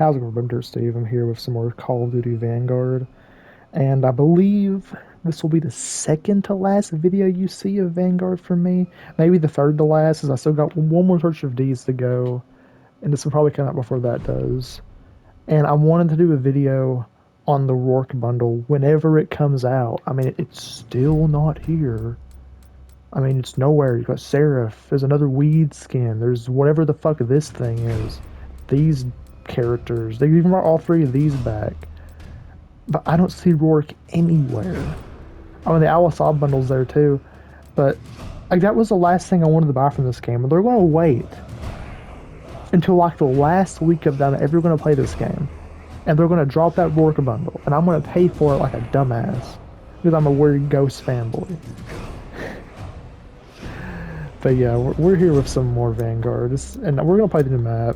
How's it going, Steve? I'm here with some more Call of Duty Vanguard, and I believe this will be the second to last video you see of Vanguard from me. Maybe the third to last, as I still got one more Search of Deez to go, and this will probably come out before that does. And I wanted to do a video on the Rourke bundle whenever it comes out. I mean, it's still not here. I mean, it's nowhere. You got Seraph, there's another weed skin, there's whatever the fuck this thing is. These characters, they even brought all three of these back. But I don't see Rourke anywhere. I mean, the Al-Assad bundle's there too. But, like, that was the last thing I wanted to buy from this game. And they're going to wait until, like, the last week of them ever going to play this game. And they're going to drop that Rourke bundle. And I'm going to pay for it like a dumbass. Because I'm a weird Ghost fanboy. But yeah, we're here with some more Vanguard, and we're gonna play the new map,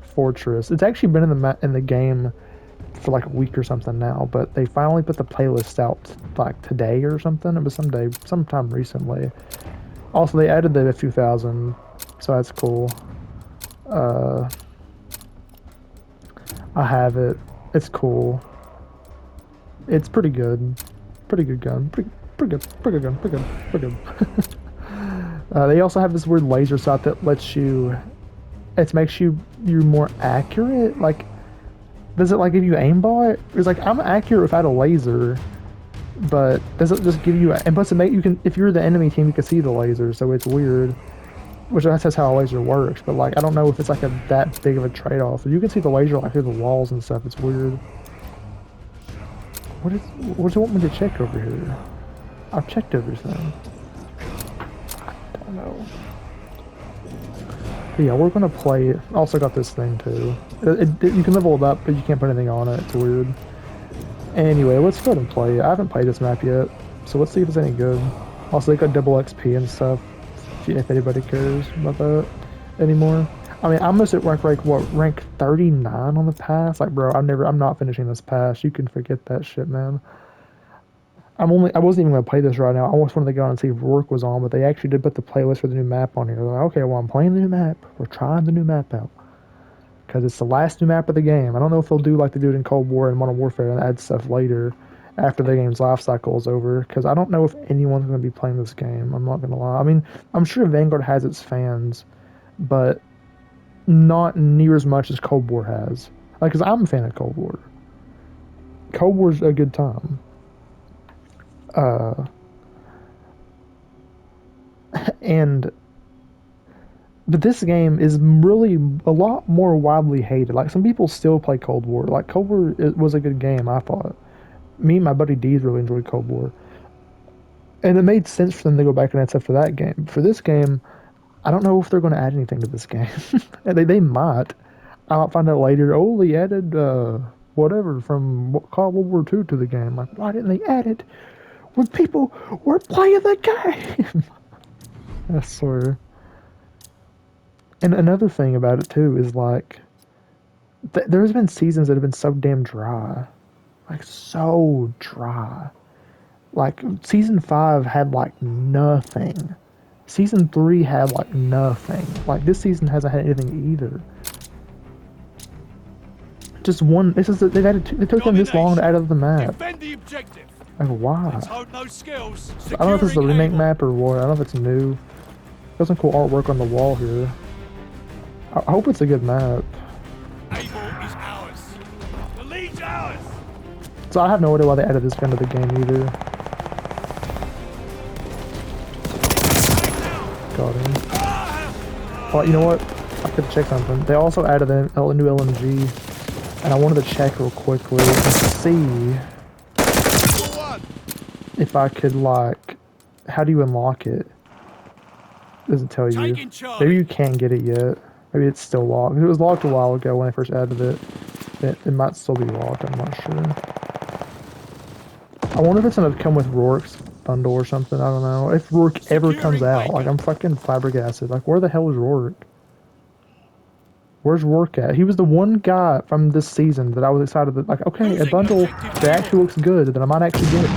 Fortress. It's actually been in the game for like a week or something now, but they finally put the playlist out like today or something. It was sometime recently. Also, they added the 2000, so that's cool. I have it. It's cool. It's pretty good. Pretty good gun. Pretty good. Pretty good gun. Pretty good. Pretty good. They also have this weird laser sight that lets you, it makes you're more accurate. Like, does it like give you aimbot? It's like, I'm accurate without a laser, but does it just give you, and plus it make you can, if you're the enemy team, you can see the laser, so it's weird. Which that's how a laser works, but like, I don't know if it's like that big of a trade-off. You can see the laser like through the walls and stuff, it's weird. What does it want me to check over here? I've checked everything. No. But yeah, we're gonna play it. Also got this thing too. You can level it up, but you can't put anything on it. It's weird. Anyway, let's go ahead and play it. I haven't played this map yet, so let's see if it's any good. Also, they got double XP and stuff. If anybody cares about that anymore. I mean, I'm almost at rank 39 on the pass. Like, bro, I'm not finishing this pass. You can forget that shit, man. I wasn't even going to play this right now. I almost wanted to go on and see if Rourke was on, but they actually did put the playlist for the new map on here. They're like, okay, well, I'm playing the new map. We're trying the new map out. Because it's the last new map of the game. I don't know if they'll do like they do it in Cold War and Modern Warfare and add stuff later after the game's life cycle is over. Because I don't know if anyone's going to be playing this game. I'm not going to lie. I mean, I'm sure Vanguard has its fans, but not near as much as Cold War has. Like, because I'm a fan of Cold War. Cold War's a good time. But this game is really a lot more widely hated. Like, some people still play Cold War. Like, Cold War was a good game, I thought. Me and my buddy Deez really enjoyed Cold War. And it made sense for them to go back and add stuff for that game. For this game, I don't know if they're going to add anything to this game. they might. I'll find out later. Oh, they added, whatever from World War II to the game. Like, why didn't they add it when people were playing the game? I swear. And another thing about it too is like, there's been seasons that have been so damn dry, like so dry. Like season 5 had like nothing. Season 3 had like nothing. Like this season hasn't had anything either. Just one. This is they took them this long to add up the map. Defend the objective. Like, why? I don't know if this is a remake map or what. I don't know if it's new. There's some cool artwork on the wall here. I hope it's a good map. Able is ours. The lead's ours. So I have no idea why they added this gun to the game either. Got him. Oh, you know what? I could check something. They also added a new LMG, and I wanted to check real quickly and see if I could, like, how do you unlock it? Doesn't tell you. Maybe you can't get it yet. Maybe it's still locked. It was locked a while ago when I first added it. It might still be locked, I'm not sure. I wonder if it's gonna come with Rourke's bundle or something, I don't know. If Rourke ever comes out, like, I'm fucking flabbergasted. Like, where the hell is Rourke? Where's Rourke at? He was the one guy from this season that I was excited that, like, okay, a bundle that actually looks good, that I might actually get.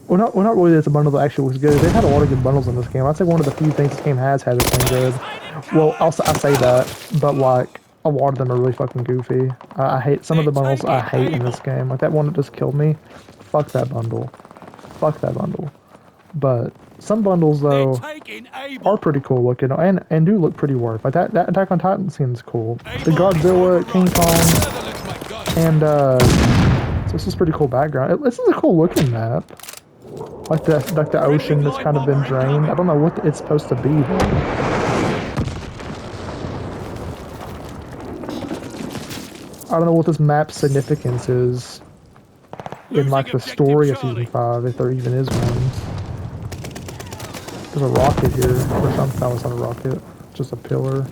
Well, not really that it's a bundle that actually looks good. They've had a lot of good bundles in this game. I'd say one of the few things this game has had that's been good. Well, I say that, but, like, a lot of them are really fucking goofy. I hate some of the bundles I hate in this game. Like that one that just killed me. Fuck that bundle. Fuck that bundle. But some bundles though are pretty cool looking and do look pretty worth. Like that Attack on Titan scene's cool. The Godzilla, King Kong, and so this is pretty cool background. This is a cool looking map. Like the ocean that's kind of been drained. I don't know what it's supposed to be though. I don't know what this map's significance is in like the story of Season 5, if there even is one. There's a rocket here, or something. No, it's not a rocket, just a pillar.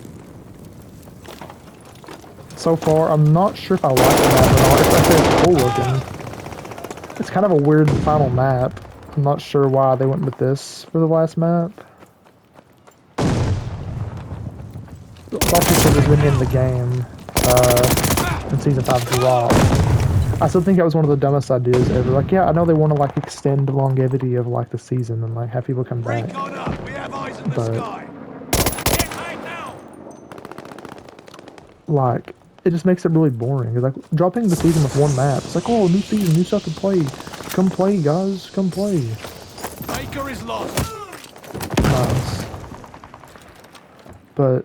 So far, I'm not sure if I like the map or not. I say it's cool looking. It's kind of a weird final map. I'm not sure why they went with this for the last map. Also, should have been in the game. When Season 5 dropped. I still think that was one of the dumbest ideas ever. Like, yeah, I know they want to like extend the longevity of like the season and like have people come back. But like, it just makes it really boring. It's like dropping the season with one map. It's like, oh, new season, new stuff to play. Come play, guys. Come play. Baker is lost. Nice. But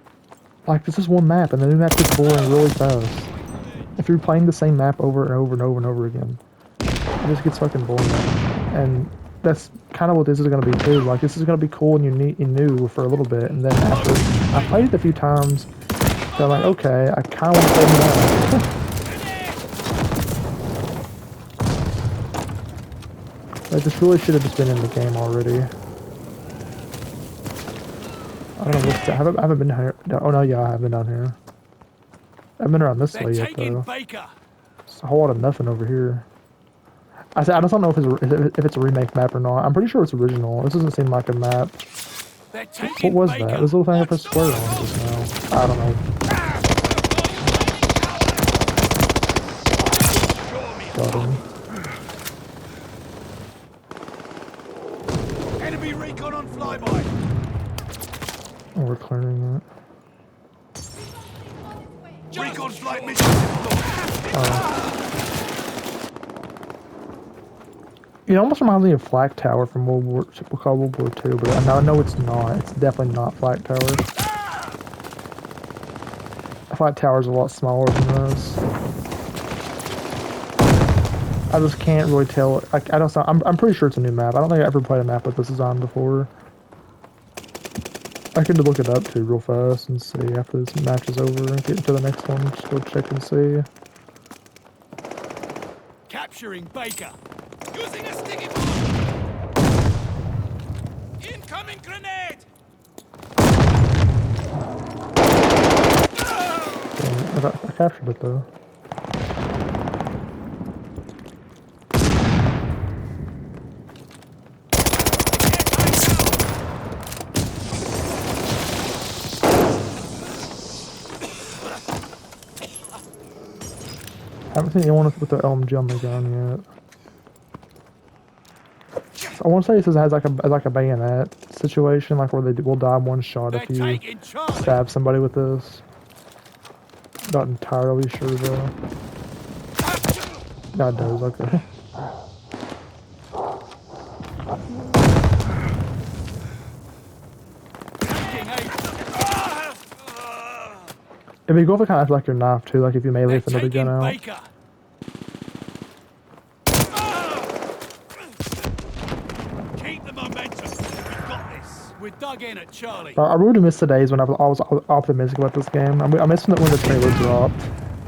like, this is one map, and the new map gets boring really fast. If you're playing the same map over and over and over and over again, it just gets fucking boring. And that's kind of what this is going to be too. Like, this is going to be cool and new for a little bit, and then after I played it a few times, so I'm like, okay, I kind of want to play more. Like, this really should have just been in the game already. I don't know what's that. I haven't been here. Oh no, yeah, I have been down here. I haven't been around this way yet, though. There's a whole lot of nothing over here. I just don't know if it's a remake map or not. I'm pretty sure it's original. This doesn't seem like a map. What was that? This little thing I pressed square on just now. I don't know. Got him. Enemy recon on flyby. Oh, we're clearing it. Recon flight mission. It almost reminds me of Flak Tower from World War II, but I know it's not. It's definitely not Flak Tower. Flak Tower's a lot smaller than this. I just can't really tell. I'm pretty sure it's a new map. I don't think I ever played a map with this design before. I can look it up too real fast and see after this match is over and get into the next one. Just go check and see. Capturing Baker. Using a sticky bomb. Incoming grenade. I captured it though. I haven't seen anyone with the LMG on the gun yet. I want to say this has like a bayonet situation, like where they will die one shot if you stab somebody with this. Not entirely sure though. No, it does. Okay. It'd be cool if it kind of like your knife too, like if you melee with another gun out. Keep the momentum. We've got this. We're dug in at Charlie. I really miss the days when I was optimistic about this game. I missed it when the trailer dropped,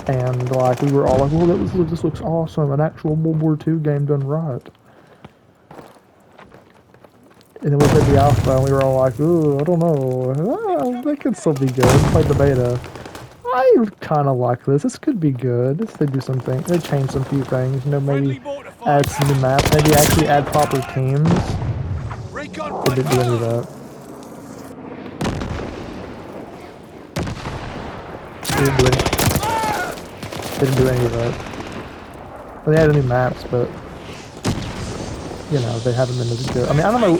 and like we were all like, "Well, this looks awesome, an actual World War II game done right." And then we played the alpha, and we were all like, "Ooh, I don't know, that could still be good." Played the beta. I kind of like this. This could be good. They do something. They change some few things. You know, maybe add some new maps. Maybe actually add proper teams. They didn't do any of that. They didn't do any of that. Well, they added new maps, but you know, they haven't been as good. I mean, I don't know.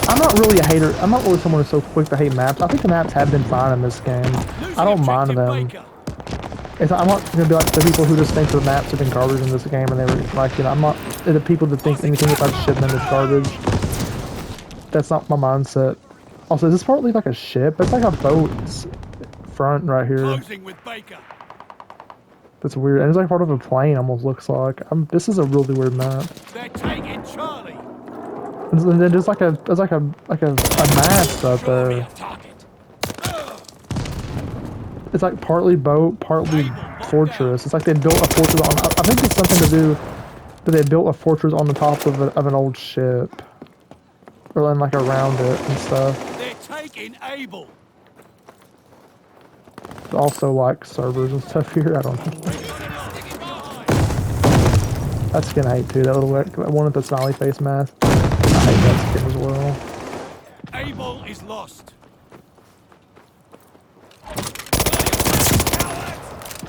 I'm not really a hater. I'm not really someone who's so quick to hate maps. I think the maps have been fine in this game. I don't mind them. I'm not gonna be like the people who just think the maps have been garbage in this game, and they were like, you know, I'm not the people that think anything about shipment is garbage. That's not my mindset. Also, is this partly like a ship? It's like a boat's front right here. Closing with Baker. That's weird. And it's like part of a plane. Almost looks like. This is a really weird map. They're taking Charlie. And then there's like a mast up there. It's like partly boat, partly fortress. It's like they built a fortress on. I think it's something to do that they built a fortress on the top of an old ship, or then like around it and stuff. They're taking Able. Also like servers and stuff here. I don't know. That skin I hate too. That little one with the smiley face mask. I hate that skin as well. Able is lost.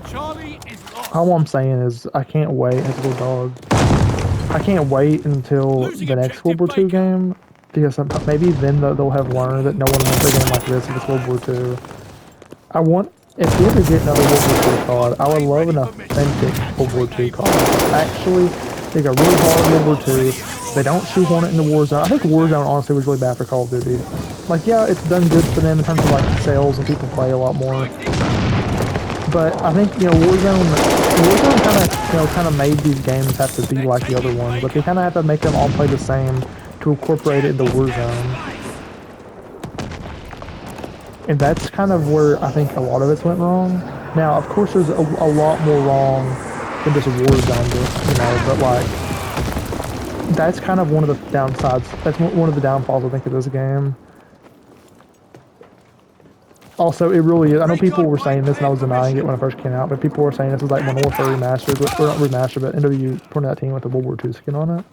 Charlie is lost. All I'm saying is I can't wait. It's a little dog. I can't wait until the next World War II game, because maybe then they'll have learned that no one wants a game like this if it's World War II. I want, if we ever get another World War II COD, I would love an authentic World War II COD. Actually, they got really hard World War II. They don't shoehorn it into Warzone. I think Warzone honestly was really bad for Call of Duty. Like, yeah, it's done good for them in terms of like sales and people play a lot more. But I think, you know, Warzone kind of made these games have to be like the other ones. But they kind of have to make them all play the same to incorporate it into Warzone. And that's kind of where I think a lot of it went wrong. Now, of course, there's a lot more wrong than just Warzone, you know, but like, that's kind of one of the downsides. That's one of the downfalls, I think, of this game. Also, it really is. I know people were saying this, and I was denying it when it first came out, but people were saying this was like Modern Warfare Remastered, or not Remastered, but NW 2019 with the World War II skin on it.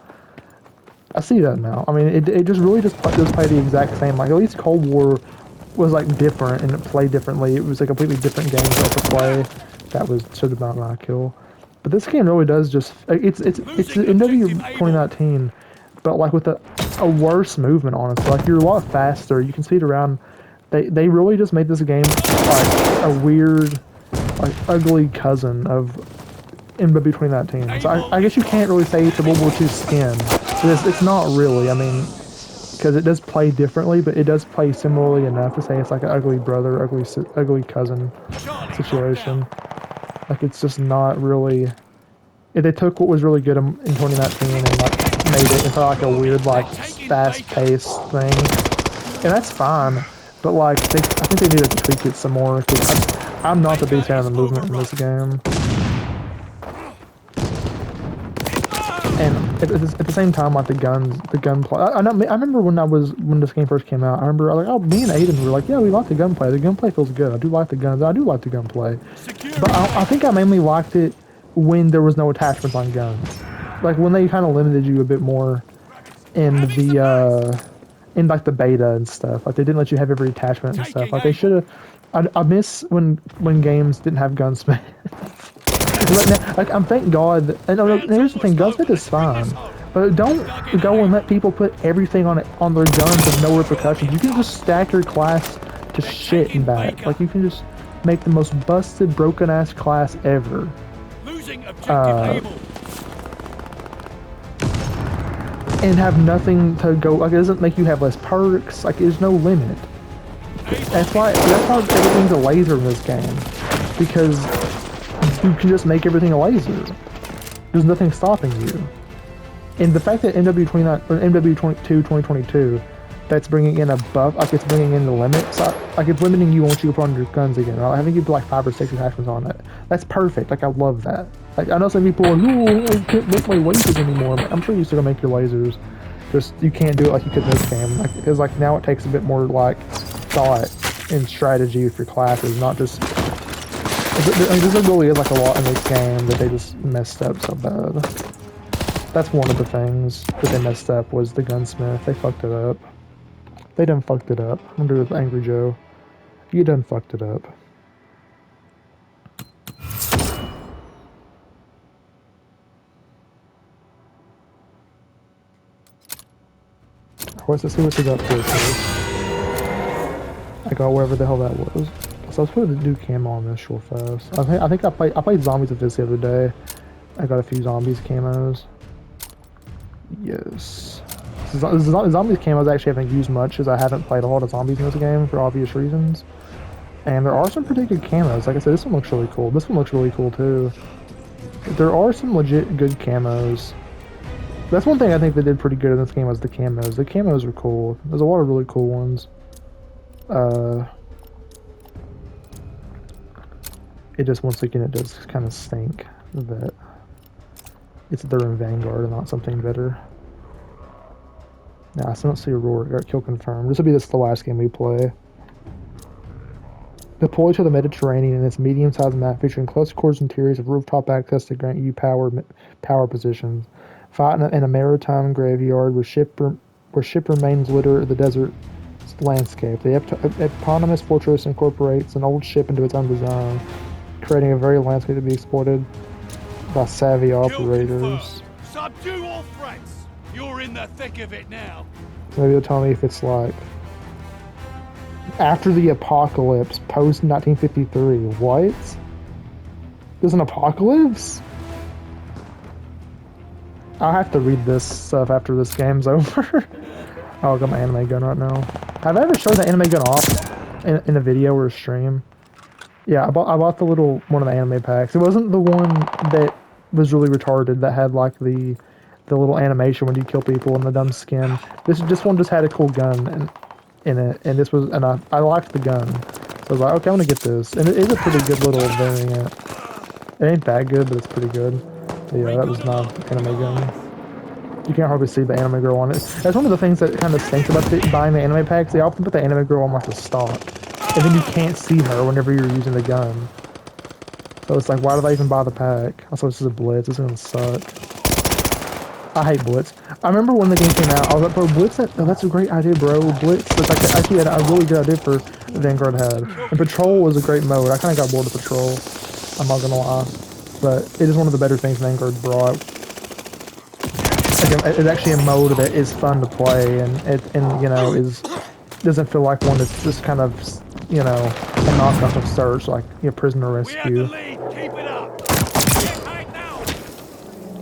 I see that now. I mean, it just really does play the exact same. Like, at least Cold War was like different, and it played differently. It was a completely different game to play. That was should have not a kill. But this game really does just it's NW 2019, but like with a worse movement on it. So like you're a lot faster. You can speed around. They really just made this game like a weird, like ugly cousin of NW 2019. So I guess you can't really say it's a World War II skin. It's not really. I mean, because it does play differently, but it does play similarly enough to say it's like an ugly brother, ugly cousin situation. Like it's just not really. They took what was really good in 2019 and like made it into like a weird, like fast-paced thing, and that's fine. But like, I think they need to tweak it some more. Cause I'm not the biggest fan of the movement in this game. And at the same time, like the gunplay. I remember when this game first came out. I remember like, oh, me and Aidan were like, yeah, we like the gunplay. The gunplay feels good. I do like the guns. I do like the gunplay. But I think I mainly liked it when there was no attachments on guns. Like when they kind of limited you a bit more in the in like the beta and stuff. Like they didn't let you have every attachment and stuff. Like they should have. I miss when games didn't have gunsmith. Like I'm thank God. And here's the thing, gunsmith is fine, but don't go and let people put everything on their guns with no repercussions. You can just stack your class to shit and back. Like you can just make the most busted, broken ass class ever. Losing objective Able. And have nothing to go. Like it doesn't make you have less perks. Like there's no limit. That's why everything's a laser in this game, because you can just make everything a laser. There's nothing stopping you. And the fact that NW 2022, that's bringing in a buff, like it's bringing in the limits, like it's limiting you once you put on your guns again. I think you put like 5 or 6 attachments on it. That's perfect. Like I love that. Like I know some people are like, oh, I can't make my lasers anymore. I'm sure you still gonna make your lasers. Just you can't do it like you could in this game. Like it's like now it takes a bit more like thought and strategy with your classes, not just. There really is like a lot in this game that they just messed up so bad. That's one of the things that they messed up was the gunsmith. They fucked it up. They done fucked it up. I'm gonna do with Angry Joe. You done fucked it up. Let's see what they got for us. I got wherever the hell that was. Let's So let's put a new camo on this real fast. I think I played zombies with this the other day. I got a few zombies camos. Yes. Zombies camos actually haven't used much as I haven't played a lot of zombies in this game for obvious reasons. And there are some pretty good camos. Like I said, this one looks really cool. This one looks really cool too. There are some legit good camos. That's one thing I think they did pretty good in this game was the camos. The camos were cool. There's a lot of really cool ones. It just, once again, it does kind of stink that they're in Vanguard and not something better. Nah, I still don't see a roar. Got kill confirmed. This will be the last game we play. Deploy to the Mediterranean in its medium-sized map featuring close quarters interiors of rooftop access to grant you power positions. Fight in a maritime graveyard where ship remains litter the desert landscape. The eponymous fortress incorporates an old ship into its own design, creating a very landscape to be exploited by savvy operators. Subdue all threats. You're in the thick of it now. Maybe they'll tell me if it's like after the apocalypse, post 1953. What? There's an apocalypse? I'll have to read this stuff after this game's over. Oh, I got my anime gun right now. Have I ever showed the anime gun off in a video or a stream? Yeah, I bought the little one of the anime packs. It wasn't the one that was really retarded that had like the little animation when you kill people and the dumb skin. This one just had a cool gun in it, and this was, and I liked the gun, so I was like, okay, I'm gonna get this, and it is a pretty good little variant. It ain't that good, but it's pretty good. But yeah, that was my anime gun. You can't hardly see the anime girl on it. That's one of the things that kind of stinks about buying the anime packs. They often put the anime girl on like the stock, and then you can't see her whenever you're using the gun. So it's like, why did I even buy the pack? Also, this is a Blitz. This is gonna suck. I hate Blitz. I remember when the game came out, I was like, bro, Blitz, that's a great idea, bro. Blitz, it's like, actually had a really good idea for Vanguard had. And Patrol was a great mode. I kind of got bored of Patrol. I'm not gonna lie. But it is one of the better things Vanguard brought. Like, it's actually a mode that is fun to play, and you know, doesn't feel like one that's just kind of, you know, a knockoff of Search, like, you know, Prisoner Rescue. Keep it up.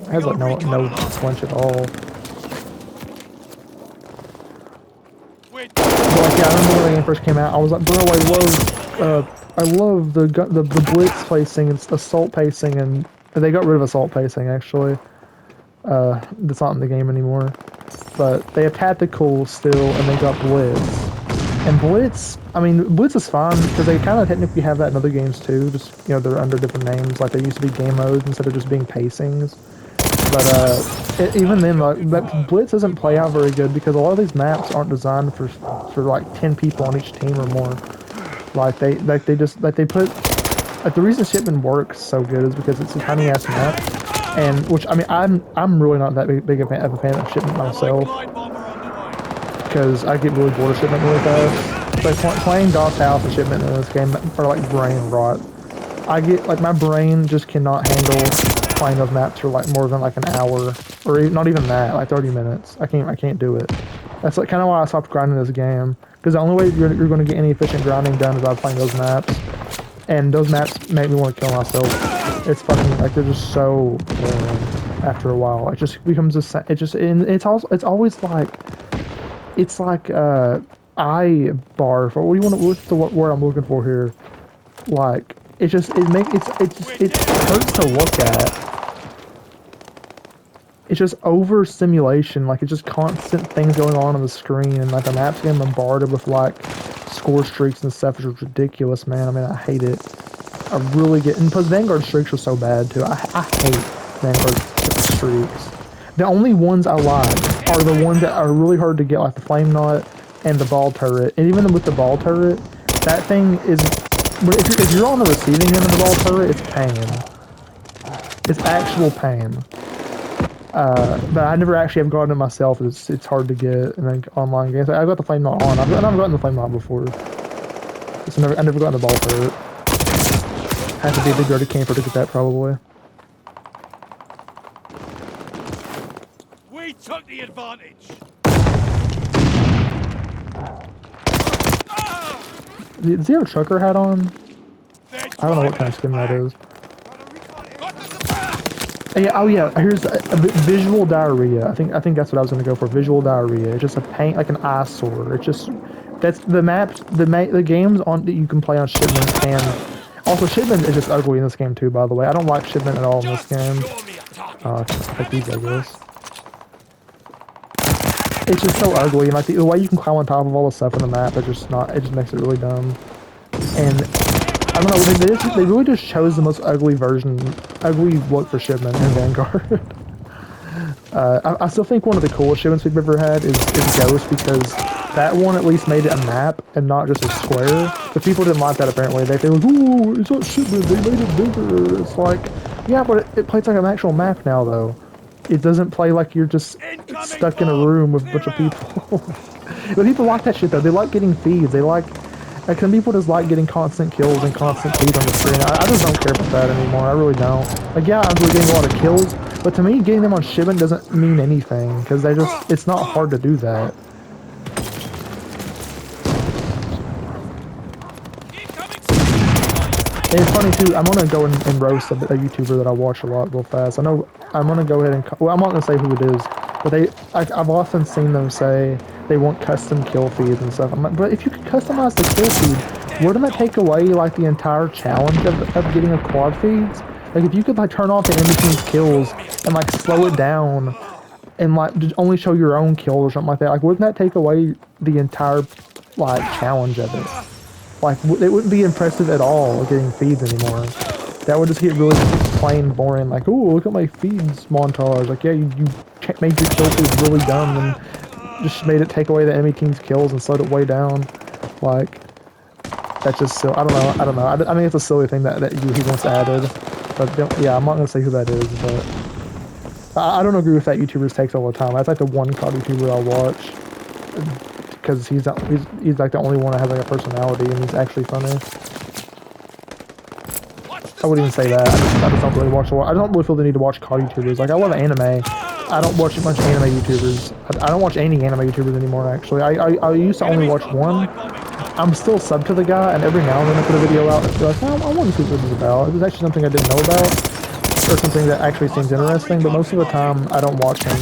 It has like no flinch at all. But like, yeah, I remember when the game first came out, I was like, bro, I love the blitz pacing and assault pacing, and they got rid of assault pacing actually. That's not in the game anymore. But they have tactical still, and they got blitz. And blitz, I mean, blitz is fine because they kind of technically have that in other games too. Just, you know, they're under different names. Like they used to be game modes instead of just being pacings. But even then, like, blitz doesn't play out very good because a lot of these maps aren't designed for like 10 people on each team or more. Like they put, like, the reason Shipment works so good is because it's a tiny ass map, and which, I mean, I'm really not that big of a fan of Shipment myself because I get really bored of Shipment really fast. Like playing Dog's House and Shipment in this game are like brain rot. I get, like, my brain just cannot handle playing those maps for like more than like an hour, or not even that, like 30 minutes. I can't do it. That's like kind of why I stopped grinding this game, because the only way you're going to get any efficient grinding done is by playing those maps, and those maps make me want to kill myself. It's fucking, like, they're just so boring after a while. It just becomes it's always like, it's like eye bar for, what's the word I'm looking for here, like, it hurts to look at. It's just over stimulation, like, it's just constant things going on the screen, and like the map's getting bombarded with like score streaks and stuff, which is ridiculous, man. I mean, I hate it. I really get, and plus Vanguard streaks are so bad too. I hate Vanguard streaks. The only ones I like are the ones that are really hard to get, like the flame knot and the ball turret. And even with the ball turret, that thing is, if you're on the receiving end of the ball turret, it's pain. It's actual pain. But I never actually have gotten it myself. It's hard to get in like online games. I got the flame knot on. I've gotten the flame knot before. I never gotten the ball turret. Had to be a big dirty camper to get that, probably. We took the advantage. Does he have a trucker hat on? I don't know what kind of skin that is. Yeah, oh yeah, here's a visual diarrhea. I think that's what I was gonna go for. Visual diarrhea. It's just a paint like an eyesore. It's just that's the maps, the games on that you can play on Shipment, and also Shipment is just ugly in this game too. By the way, I don't like Shipment at all in this game. Like these, I guess. It's just so ugly, and like the way you can climb on top of all the stuff in the map, it just makes it really dumb. And I don't know, they really just chose the most ugly look for Shipment in Vanguard. I still think one of the coolest shipments we've ever had is Ghost, because that one at least made it a map and not just a square. But people didn't like that apparently. They were like, ooh, it's not shipment, they made it bigger. It's like, yeah, but it plays like an actual map now though. It doesn't play like you're just stuck in a room with a bunch of people. But people like that shit though. They like getting feeds. They like some people just like getting constant kills and constant feeds on the screen. I just don't care about that anymore. I really don't. Like, yeah, I'm really getting a lot of kills, but to me, getting them on shipment doesn't mean anything, because it's not hard to do that. And it's funny too, I'm gonna go and roast a YouTuber that I watch a lot real fast. I know, I'm gonna go ahead and, well, I'm not gonna say who it is, but I've often seen them say they want custom kill feeds and stuff. I'm like, but if you could customize the kill feed, wouldn't that take away like the entire challenge of getting a quad feeds? Like if you could like turn off the enemy team's kills and like slow it down and like just only show your own kills or something like that, like wouldn't that take away the entire like challenge of it? Like it wouldn't be impressive at all getting feeds anymore. That would just get really plain boring. Like, oh, look at my feeds montage. Like, yeah, you made your kill feed really dumb and just made it take away the enemy team's kills and slowed it way down. Like, that's just silly. I don't know. I mean, it's a silly thing that he wants added. But yeah, I'm not gonna say who that is. But I don't agree with that YouTuber's takes all the time. That's like the one COD YouTuber I watch, because he's like the only one that has like a personality and he's actually funny. I wouldn't even say that. I just don't really watch a lot. I don't really feel the need to watch COD YouTubers. Like, I love anime. I don't watch a bunch of anime YouTubers. I don't watch any anime YouTubers anymore, actually. I used to only watch one. I'm still sub to the guy, and every now and then I put a video out and feel like, oh, I want to see what this is about. It was actually something I didn't know about, or something that actually seems interesting, but most of the time, I don't watch him.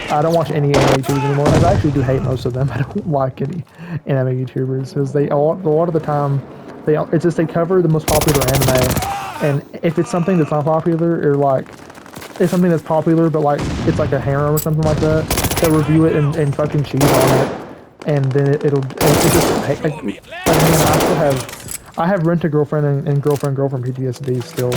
I don't watch any anime YouTubers anymore, and I actually do hate most of them. I don't like any anime YouTubers, because a lot of the time, it's just they cover the most popular anime, and if it's something that's not popular, or like, it's something that's popular, but like, it's like a harem or something like that, they'll review it and fucking cheese on it, and then it's just, I mean, I have Rent-A-Girlfriend and Girlfriend PTSD still.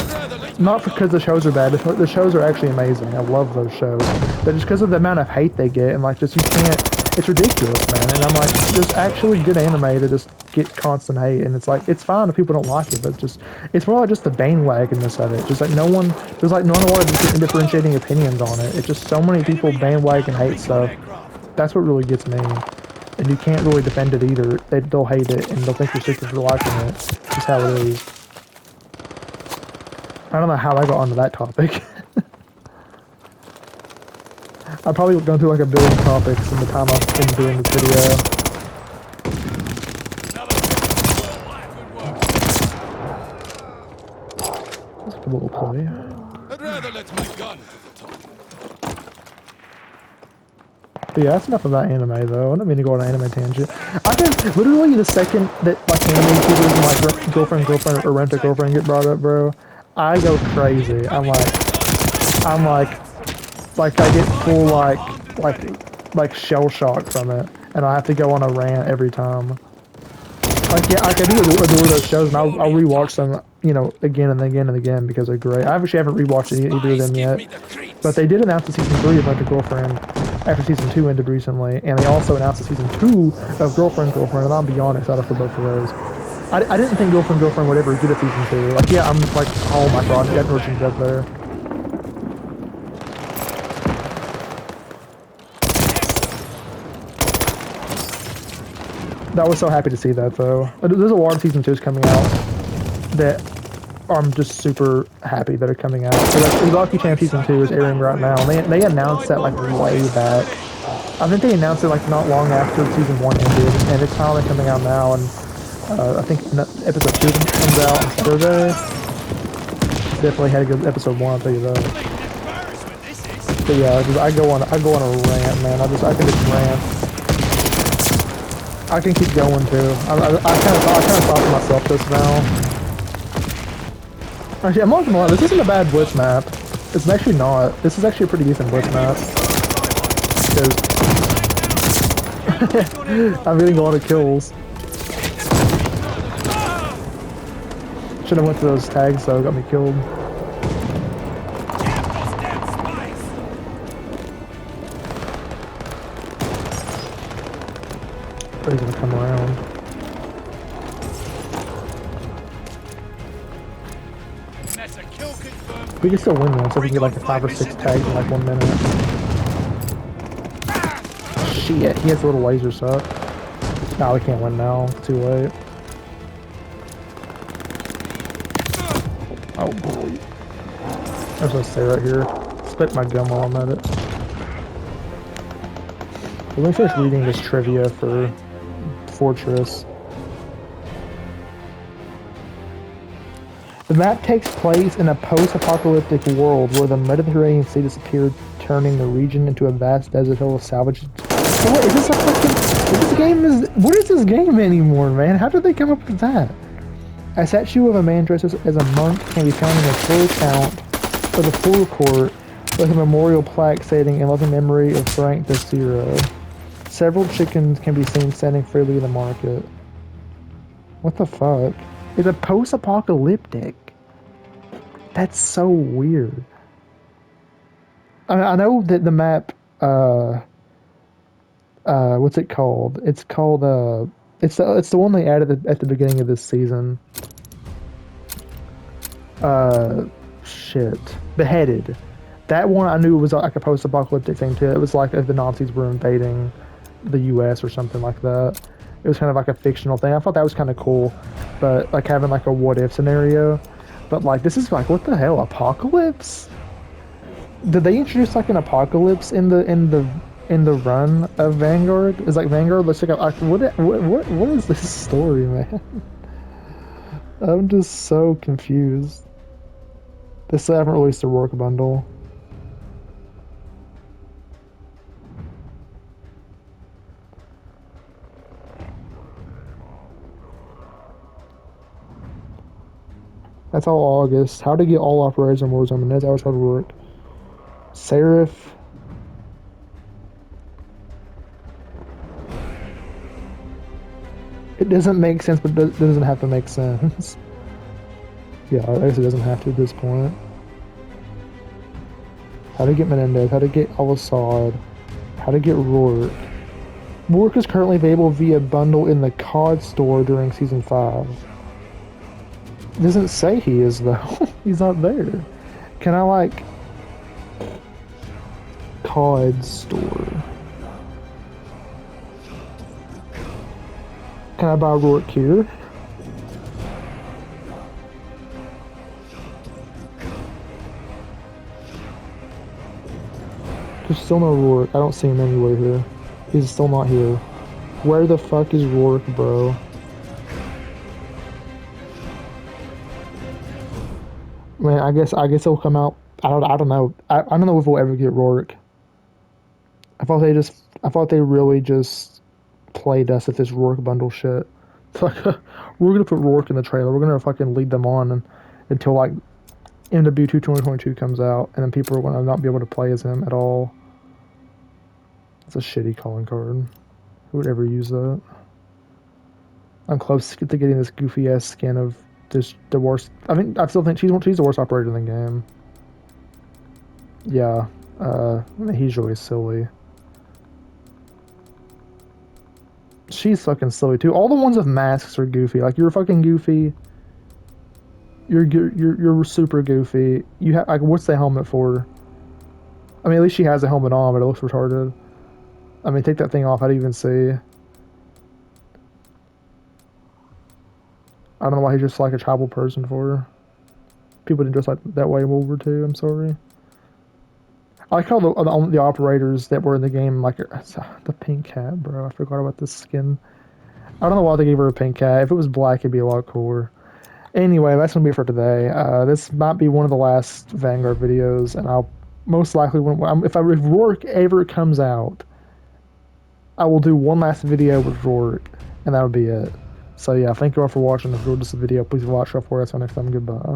Not because the shows are bad. The shows are actually amazing. I love those shows. But just because of the amount of hate they get, and like, just, you can't, it's ridiculous, man. And I'm like, there's actually good anime to just get constant hate, and it's like, it's fine if people don't like it, but it's more like just the bandwagonness of it. Just like there's like not a lot of differentiating opinions on it. It's just so many people bandwagon hate stuff. That's what really gets me. And you can't really defend it either. They'll hate it, and they'll think you're stupid for liking it. It's just how it is. I don't know how I got onto that topic. I've probably gone through like a billion topics in the time I've been doing this video. Just a little play. I'd rather let my gun. But yeah, that's enough about anime though. I don't mean to go on an anime tangent. I can literally, the second that like anime YouTubers and like girlfriend or Rent-A-Girlfriend get brought up, bro, I go crazy. I'm like I get full like shell shock from it, and I have to go on a rant every time. Like, yeah, like I do adore those shows, and I'll rewatch them, you know, again and again and again because they're great. I actually haven't rewatched either of them yet, but they did announce the season 3 of Rent-A-Girlfriend after season 2 ended recently, and they also announced the season 2 of Girlfriend, and I'm beyond excited for both of those. I didn't think Girlfriend would ever get a season 2. Like, yeah, I'm like, oh my god, that version's up there. I was so happy to see that, though. There's a lot of season 2s coming out that I'm just super happy that are coming out. So like, Lucky Champ season 2 is airing right now. And they announced that like way back. I think they announced it like not long after season 1 ended, and it's finally coming out now. And I think episode 2 comes out on Saturday. Definitely had a good episode 1, I'll tell you that. Embarrassment, this is. But yeah, I go on a rant, man. I can just rant. I can keep going too. I kind of thought to myself this now. Actually, I'm not gonna lie, this isn't a bad blitz map. It's actually not. This is actually a pretty decent blitz map. I'm getting a lot of kills. Should have went to those tags though, got me killed. But he's gonna come around. We can still win though, so we can get like a 5 or 6 tags in like 1 minute. Shit, he has a little laser set. Nah, we can't win now. It's too late. Oh boy. I'm gonna stay right here. Spit my gum while I'm at it. Let me finish reading this trivia for Fortress. The map takes place in a post-apocalyptic world where the Mediterranean Sea disappeared, turning the region into a vast desert hill of salvage. So what, is this a fucking... What is this game anymore, man? How did they come up with that? A statue of a man dressed as a monk can be found in the full count of the forecourt with a memorial plaque stating in loving memory of Frank Desiro. Several chickens can be seen standing freely in the market. What the fuck? It's a post-apocalyptic. That's so weird. I know that the map, what's it called? It's called, it's the one they added at the beginning of this season. Shit. Beheaded. That one I knew was like a post-apocalyptic thing too. It was like if the Nazis were invading the US or something like that. It was kind of like a fictional thing. I thought that was kind of cool, but like having like a what if scenario. But like this is like, what the hell, apocalypse? Did they introduce like an apocalypse in the run of Vanguard? Is like Vanguard? Let's check out. What is this story, man? I'm just so confused. They still haven't released a work bundle. That's all August. How to get all operators on Warzone. That's how it's how to work. Seraph. It doesn't make sense, but it doesn't have to make sense. Yeah, I guess it doesn't have to at this point. How to get Menendez. How to get Al-Assad. How to get Rourke. Rourke is currently available via bundle in the COD store during Season 5. It doesn't say he is, though. He's not there. Can I, like... COD store. Can I buy Rourke here? There's still no Rourke. I don't see him anywhere here. He's still not here. Where the fuck is Rourke, bro? Man, I guess it'll come out. I don't know. I don't know if we'll ever get Rourke. I thought they really just played us at this Rourke bundle shit. It's like, we're gonna put Rourke in the trailer. We're gonna fucking lead them on until like MW2 2022 comes out, and then people are gonna not be able to play as him at all. It's a shitty calling card. Who would ever use that? I'm close to getting this goofy ass skin of the worst. I mean, I still think she's the worst operator in the game. Yeah, I mean, he's really silly. She's fucking silly too. All the ones with masks are goofy. Like, you're fucking goofy. You're super goofy. You have, like, what's the helmet for? I mean, at least she has a helmet on, but it looks retarded. I mean, take that thing off. I don't even see. I don't know why he's just like a tribal person for her. People didn't dress like that way in World War II. I'm sorry. I like how the operators that were in the game, like the pink hat, bro. I forgot about this skin. I don't know why they gave her a pink cat. If it was black, it'd be a lot cooler. Anyway, that's gonna be it for today. This might be one of the last Vanguard videos, and I'll most likely if Rourke ever comes out, I will do one last video with Rourke, and that'll be it. So yeah, thank you all for watching. If you enjoyed this video, please watch out for us next time. Goodbye.